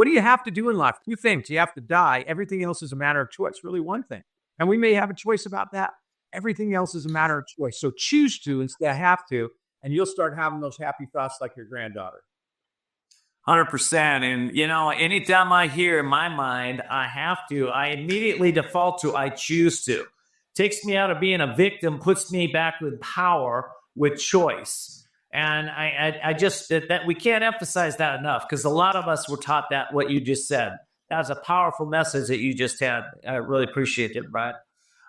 What do you have to do in life? Two things. You have to die. Everything else is a matter of choice. Really one thing. And we may have a choice about that. Everything else is a matter of choice. So choose to instead of have to, and you'll start having those happy thoughts like your granddaughter. 100%. And, anytime I hear in my mind, I have to, I immediately default to, I choose to. Takes me out of being a victim, puts me back with power, with choice. And I just, that we can't emphasize that enough, because a lot of us were taught that, what you just said. That was a powerful message that you just had. I really appreciate it, Brian.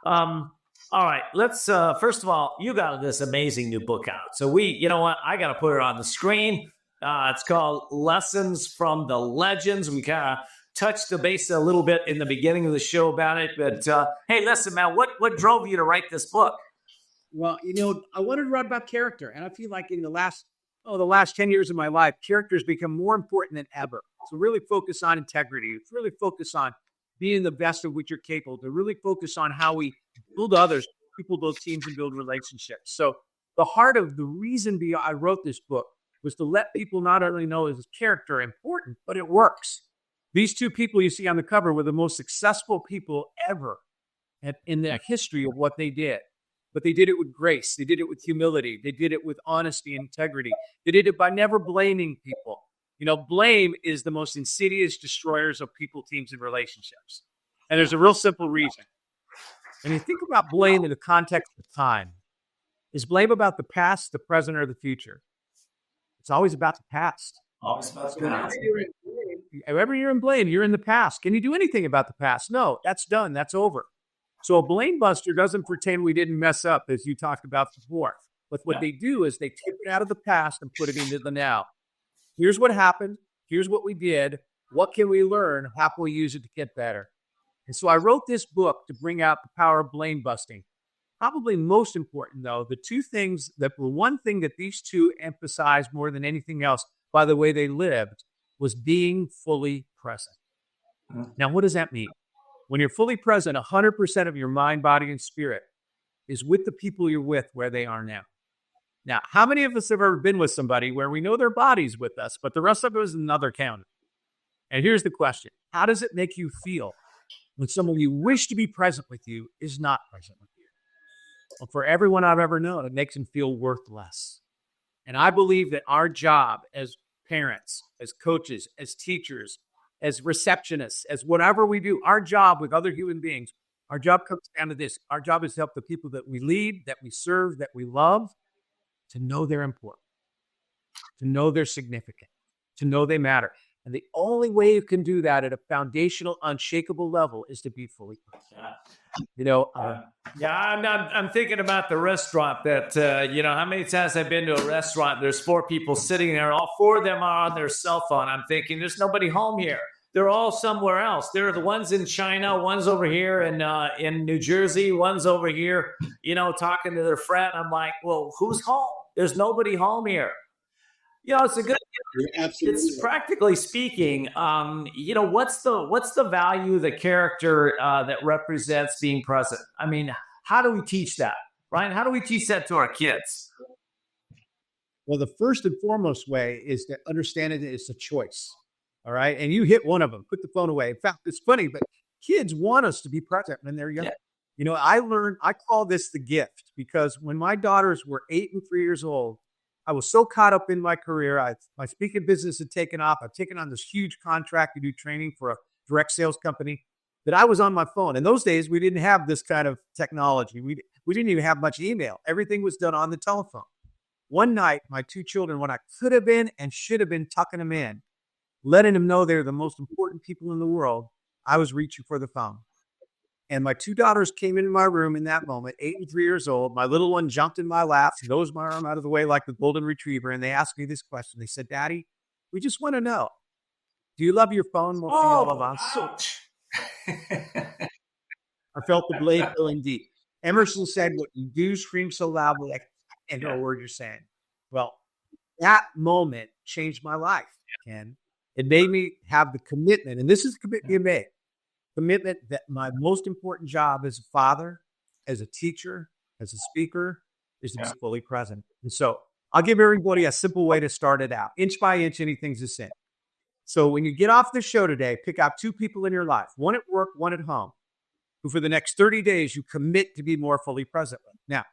All right, let's, first of all, you got this amazing new book out. So you know what? I got to put it on the screen. It's called Lessons from the Legends. We kind of touched the base a little bit in the beginning of the show about it. But hey, listen, man, what drove you to write this book? Well, I wanted to write about character. And I feel like in the last 10 years of my life, character has become more important than ever. So really focus on integrity. Really focus on being the best of which you're capable. To really focus on how we build others, people build teams and build relationships. So the heart of the reason I wrote this book was to let people not only know is character important, but it works. These two people you see on the cover were the most successful people ever in the history of what they did. But they did it with grace. They did it with humility. They did it with honesty and integrity. They did it by never blaming people. Blame is the most insidious destroyers of people, teams, and relationships. And there's a real simple reason. And you think about blame in the context of time. Is blame about the past, the present, or the future? It's always about the past. Always about the past. Whenever you're in blame, you're in the past. Can you do anything about the past? No, that's done. That's over. So a blame buster doesn't pretend we didn't mess up, as you talked about before. But what they do is they take it out of the past and put it into the now. Here's what happened. Here's what we did. What can we learn? How can we use it to get better? And so I wrote this book to bring out the power of blame busting. Probably most important, though, the two things that were one thing that these two emphasized more than anything else by the way they lived was being fully present. Now, what does that mean? When you're fully present, 100% of your mind, body, and spirit is with the people you're with where they are now. Now, how many of us have ever been with somebody where we know their body's with us, but the rest of it is another counter? And here's the question. How does it make you feel when someone you wish to be present with you is not present with you? Well, for everyone I've ever known, it makes them feel worth less. And I believe that our job as parents, as coaches, as teachers, as receptionists, as whatever we do, our job with other human beings, our job comes down to this. Our job is to help the people that we lead, that we serve, that we love, to know they're important, to know they're significant, to know they matter. And the only way you can do that at a foundational, unshakable level is to be fully present. I'm thinking about the restaurant that, how many times I've been to a restaurant, there's 4 people sitting there, all 4 of them are on their cell phone. I'm thinking, there's nobody home here. They're all somewhere else. They're the ones in China, one's over here in New Jersey, one's over here, talking to their friend. I'm like, well, who's home? There's nobody home here. It's a good. It's practically speaking. What's the value, the character that represents being present? I mean, how do we teach that, Brian? How do we teach that to our kids? Well, the first and foremost way is to understand it is a choice. All right, and you hit one of them. Put the phone away. In fact, it's funny, but kids want us to be present when they're young. Yeah. I call this the gift, because when my daughters were 8 and 3 years old, I was so caught up in my career. My speaking business had taken off. I've taken on this huge contract to do training for a direct sales company that I was on my phone. In those days, we didn't have this kind of technology. We didn't even have much email. Everything was done on the telephone. One night, my 2 children, when I could have been and should have been tucking them in, letting them know they're the most important people in the world, I was reaching for the phone. And my 2 daughters came into my room in that moment, 8 and 3 years old. My little one jumped in my lap, nosed my arm out of the way like the golden retriever. And they asked me this question. They said, Daddy, we just want to know, do you love your phone more than you love us? I felt the blade going deep. Emerson said, what you do screams so loudly, I can't hear a word you're saying. Well, that moment changed my life, Ken. It made me have the commitment, and this is the commitment you made. Commitment that my most important job as a father, as a teacher, as a speaker, is to be fully present. And so I'll give everybody a simple way to start it out. Inch by inch, anything's a sin. So when you get off the show today, pick out 2 people in your life, one at work, one at home, who for the next 30 days you commit to be more fully present with. Now,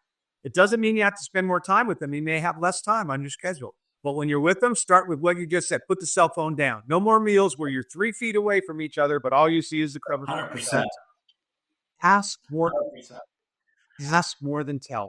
it doesn't mean you have to spend more time with them. You may have less time on your schedule. But when you're with them, start with what you just said. Put the cell phone down. No more meals where you're 3 feet away from each other, but all you see is the crumb. 100%. Ask more. 100%. Ask more than tell.